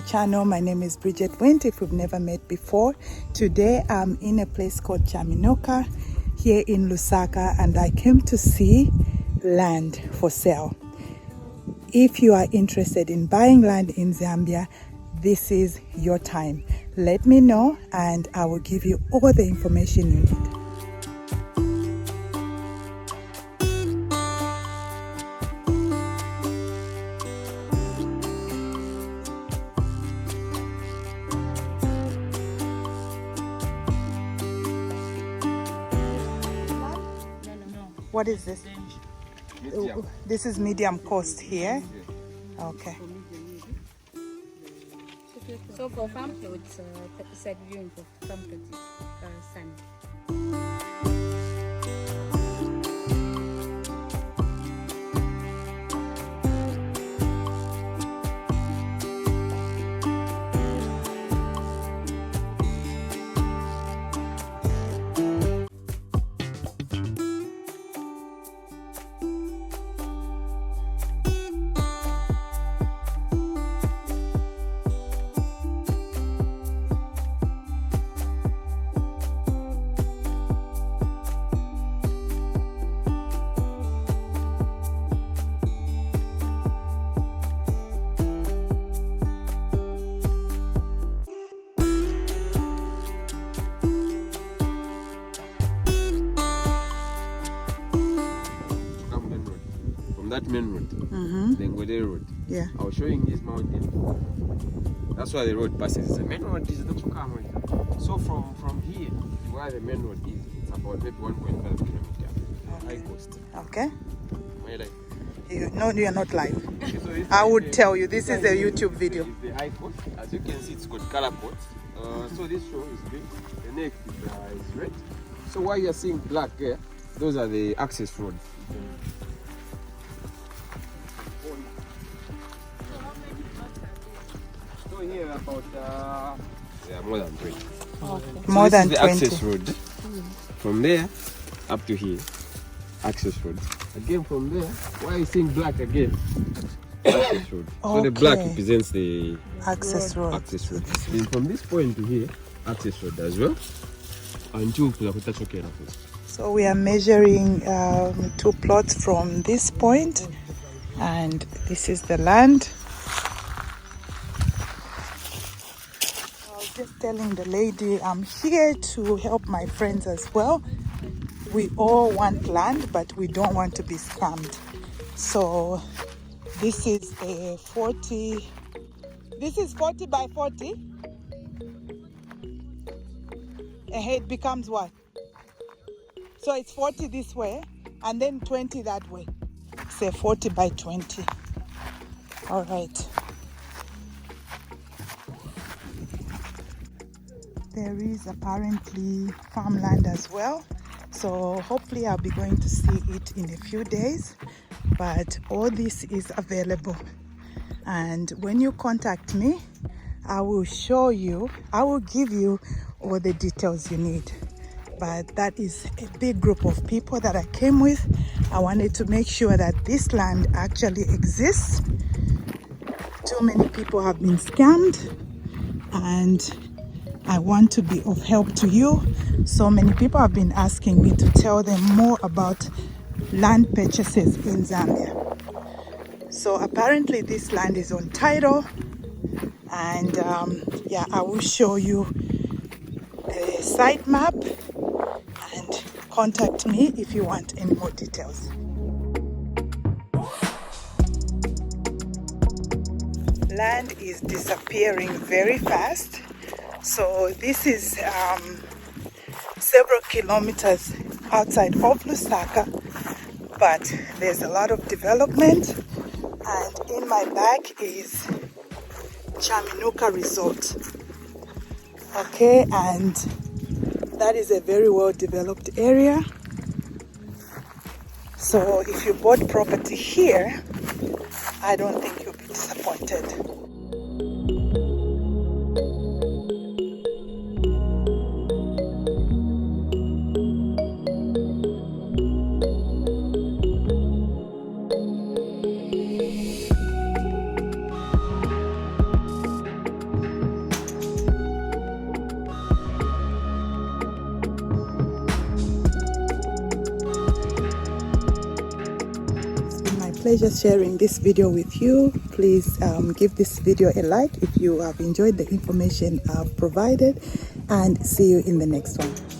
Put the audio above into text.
my channel. My name is Bridget Wint, if we've never met before. Today I'm in a place called Chaminuka here in Lusaka, and I came to see land for sale. If you are interested in buying land in Zambia, this is your time. Let me know and I will give you all the information you need. What is this? Medium. This is medium cost here. Okay. So for farm plots, side viewing for farm plots is Sunday. That main road, the Ngwede road. Yeah. I was showing this mountain. That's why the road passes. The main road is the Tukama. So from here to where the main road is, it's about maybe 1.5 kilometers. High cost. Okay. My life. No, you are not live. So I would tell you, this is a YouTube video. It's the high cost. As you can see, it's got color codes. So this show is green. The next is red. So why you are seeing black here, those are the access roads. Here about more than 20. Okay. So More than the 20. access road. From there up to here, access road. Again from there, why are you seeing black again? Access road. So the black represents the access road. Access road. Then from this point to here, access road as well. Until So we are measuring 2 plots from this point, and this is the land. Just telling the lady I'm here to help my friends as well. We all want land, but we don't want to be scammed. So this is a 40. This is 40 by 40. It becomes what? So it's 40 this way and then 20 that way. Say 40 by 20. All right. There is apparently farmland as well, so hopefully I'll be going to see it in a few days, but all this is available, and when you contact me I will show you, I will give you all the details you need. But that is a big group of people that I came with. I wanted to make sure that this land actually exists. Too many people have been scammed, and I want to be of help to you. So many people have been asking me to tell them more about land purchases in Zambia. So apparently this land is on title, and yeah, I will show you a site map, and contact me if you want any more details. Land is disappearing very fast. So this is several kilometers outside of Lusaka, but there's a lot of development, and in my back is Chaminuka Resort. Okay, and that is a very well developed area. So if you bought property here, I don't think you'll be disappointed. pleasure sharing this video with you. Please give this video a like if you have enjoyed the information I've provided, and see you in the next one.